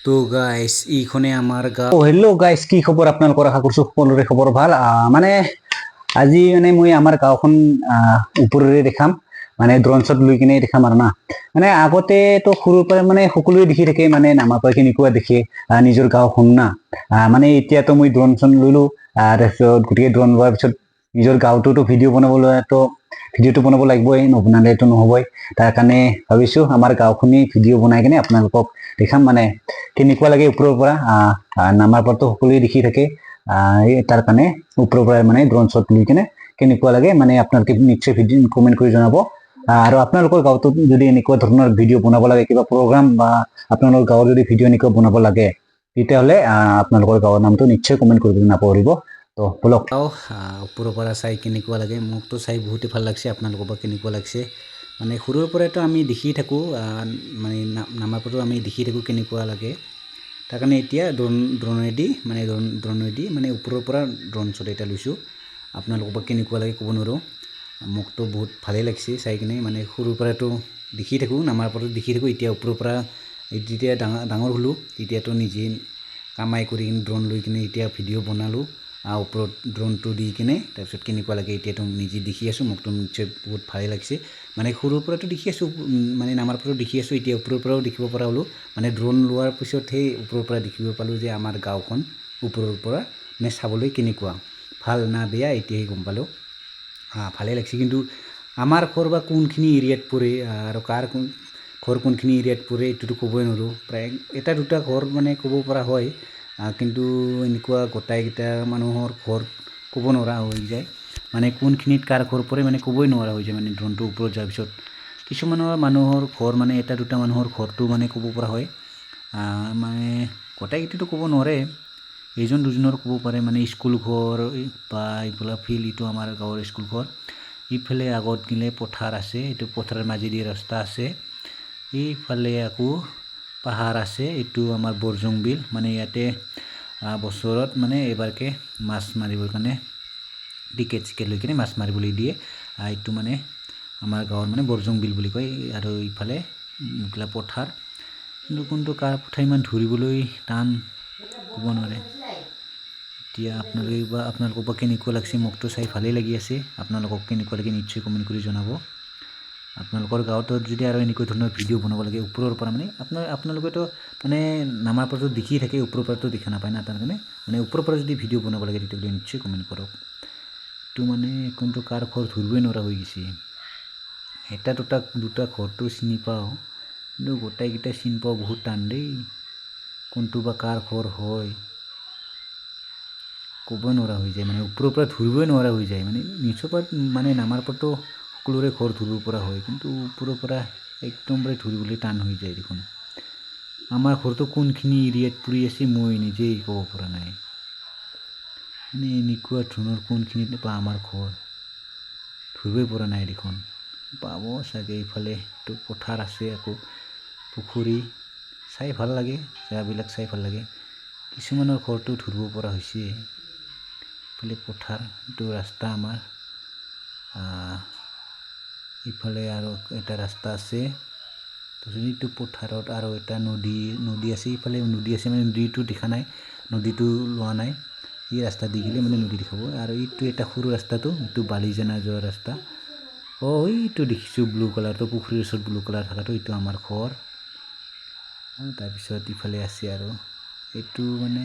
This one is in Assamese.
তো গাইস এইখনে আমাৰ হেল্ল' গাইজ, কি খবৰ আপোনালোকৰ? আশা কৰিছোঁ সকলোৰে খবৰ ভাল। মানে আজি মানে মই আমাৰ গাঁওখন ওপৰেৰে দেখাম, মানে ড্ৰোন শ্বট লৈ কিনে দেখাম আৰু না। মানে আগতেতো সৰুৰ পৰা মানে সকলোৱে দেখি থাকে, মানে আমাৰ পৰা কেনেকুৱা দেখে নিজৰ গাঁওখন না। মানে এতিয়াতো মই ড্ৰোন শ্বট ললো, তাৰপিছত গতিকে ড্ৰোন লোৱাৰ পিছত নিজৰ গাঁওটোতো ভিডিঅ' বনাবলৈতো ভিডিঅ'টো বনাব লাগিবই, নবনালেতো নহ'বই। তাৰ কাৰণে ভাবিছোঁ আমাৰ গাঁওখনি ভিডিঅ' বনাই কিনে আপোনালোকক দেখাম, মানে কেনেকুৱা লাগে ওপৰৰ পৰা। নামাৰ পৰাতো সকলোৱে দেখি থাকে, তাৰ কাৰণে ওপৰৰ পৰা মানে ড্ৰোন শ্বট লৈ কিনে কেনেকুৱা লাগে মানে আপোনালোকে নিশ্চয় ভিডিঅ' কমেণ্ট কৰি জনাব। আৰু আপোনালোকৰ গাঁৱতো যদি এনেকুৱা ধৰণৰ ভিডিঅ' বনাব লাগে, কিবা প্ৰগ্ৰাম বা আপোনালোকৰ গাঁৱৰ যদি ভিডিঅ' এনেকুৱা বনাব লাগে, তেতিয়াহ'লে আপোনালোকৰ গাঁৱৰ নামটো নিশ্চয় কমেণ্ট কৰিব নাপাহৰিব। তো বলক। ওপৰৰ পৰা চাই কেনেকুৱা লাগে, মোকতো চাই বহুতে ভাল লাগছে, আপোনালোকৰ পৰা কেনেকুৱা লাগছে। মানে সৰুৰ পৰাইতো আমি দেখি থাকোঁ, মানে নামাৰ পৰাতো আমি দেখি থাকোঁ কেনেকুৱা লাগে। তাৰ কাৰণে এতিয়া ড্ৰোনেদি মানে ওপৰৰ পৰা ড্ৰোন শ্বট এটা লৈছোঁ। আপোনালোকৰ পৰা কেনেকুৱা লাগে ক'ব নোৱাৰোঁ, মোকতো বহুত ভালেই লাগিছে চাই কিনে। মানে সৰুৰ পৰাতো দেখি থাকোঁ, নামাৰ পৰাতো দেখি থাকোঁ, এতিয়া ওপৰৰ পৰা যেতিয়া ডাঙৰ হ'লোঁ তেতিয়াতো নিজে কামাই কৰি কিনে ড্ৰোন লৈ কিনে এতিয়া ভিডিঅ' বনালোঁ ওপৰত ড্ৰোনটো দি কিনে। তাৰপিছত কেনেকুৱা লাগে এতিয়াতো নিজে দেখি আছোঁ, মোকতো নিশ্চয় বহুত ভালেই লাগিছে। মানে সৰুৰ পৰাতো দেখি আছোঁ, মানে নামাৰ পৰাও দেখি আছোঁ, এতিয়া ওপৰৰ পৰাও দেখিব পৰা হ'লোঁ। মানে ড্ৰোন লোৱাৰ পিছতহে ওপৰৰ পৰা দেখিব পালোঁ যে আমাৰ গাঁওখন ওপৰৰ পৰা মানে চাবলৈ কেনেকুৱা, ভাল না বেয়া এতিয়াহে গম পালোঁ। ভালেই লাগিছে। কিন্তু আমাৰ ঘৰ বা কোনখিনি এৰিয়াত পৰে আৰু কাৰ ঘৰ কোনখিনি এৰিয়াত পৰে এইটোতো ক'বই নোৱাৰোঁ। প্ৰায় এটা দুটা ঘৰ মানে ক'ব পৰা হয়, কিন্তু এনেকুৱা গোটাইকেইটা মানুহৰ ঘৰ ক'ব নোৱাৰা হৈ যায়। মানে কোনখিনিত কাৰ ঘৰ পৰে মানে ক'বই নোৱাৰা হৈ যায়, মানে ড্ৰোনটো ওপৰত যোৱাৰ পিছত। কিছুমানৰ মানুহৰ ঘৰ মানে এটা দুটা মানুহৰ ঘৰটো মানে ক'ব পৰা হয়, মানে গোটাইকেইটাতো ক'ব নোৱাৰে, এজন দুজনৰ ক'ব পাৰে। মানে স্কুল ঘৰ বা এইফালে ফিল্ড, এইটো আমাৰ গাঁৱৰ স্কুল ঘৰ। ইফালে আগত গ'লে পথাৰ আছে, এইটো পথাৰৰ মাজেদি ৰাস্তা আছে। এইফালে আকৌ পাহাৰ আছে, এইটো আমাৰ বৰজং বিল। মানে ইয়াতে বছৰত মানে এবাৰকৈ মাছ মাৰিবৰ কাৰণে টিকেট লৈ কিনে মাছ মাৰিবলৈ দিয়ে। এইটো মানে আমাৰ গাঁৱৰ মানে বৰজং বিল বুলি কয়। আৰু ইফালে পথাৰ, কিন্তু কোনটো কাৰ পথাৰ ইমান ধৰিবলৈ টান, ক'ব নোৱাৰে। এতিয়া আপোনালোকৰ পৰা কেনেকুৱা লাগিছে, মোকতো চাই ভালেই লাগি আছে। আপোনালোকক কেনেকুৱা লাগে নিশ্চয় কমেণ্ট কৰি জনাব। আপোনালোকৰ গাঁৱতো যদি আৰু এনেকুৱা ধৰণৰ ভিডিঅ' বনাব লাগে ওপৰৰ পৰা, মানে আপোনালোকেতো মানে নামাৰ পৰাতো দেখি থাকে, ওপৰৰ পৰাতো দেখা নাপায় না। তাৰ কাৰণে মানে ওপৰৰ পৰা যদি ভিডিঅ' বনাব লাগে তেতিয়াহ'লে নিশ্চয় কমেণ্ট কৰক। এইটো মানে কোনটো কাৰ ঘৰ ধৰিবই নোৱাৰা হৈ গৈছে। এটা দুটা ঘৰটো চিনি পাওঁ, কিন্তু গোটাইকেইটা চিনি পাওঁ বহুত টান দেই। কোনটো বা কাৰ ঘৰ হয় ক'বই নোৱাৰা হৈ যায়, মানে ওপৰৰ পৰা ধৰিবই নোৱাৰা হৈ যায়। মানে নিচৰ পৰা মানে নামাৰ পৰাতো সকলোৰে ঘৰ ধৰিব পৰা হয়, কিন্তু ওপৰৰ পৰা একদমবাৰে ধৰিবলৈ টান হৈ যায় দেখোন। আমাৰ ঘৰটো কোনখিনি এৰিয়াত পৰি আছে মই নিজেই ক'ব পৰা নাই। মানে এনেকুৱা ধৰণৰ কোনখিনিত বা আমাৰ ঘৰ ধৰিবই পৰা নাই দেখোন। পাব চাগে, ইফালে তো পথাৰ আছে, আকৌ পুখুৰী। চাই ভাল লাগে, জেগাবিলাক চাই ভাল লাগে। কিছুমানৰ ঘৰটো ধৰিব পৰা হৈছে। ইফালে পথাৰ, এইটো ৰাস্তা আমাৰ। ইফালে আৰু এটা ৰাস্তা আছে, তাৰপিছত এইটো পথাৰত আৰু এটা নদী আছে। ইফালে নদী আছে, মানে নদীটো দেখা নাই, নদীটো লোৱা নাই। এই ৰাস্তা দি গ'লে মানে নদী দেখাব। আৰু এইটো এটা সৰু ৰাস্তাটো, এইটো বালিজানা যোৱা ৰাস্তা। এইটো দেখিছোঁ ব্লু কালাৰটো, পুখুৰীৰ ওচৰত ব্লু কালাৰ থকাটো, এইটো আমাৰ ঘৰ। তাৰপিছত ইফালে আছে আৰু এইটো মানে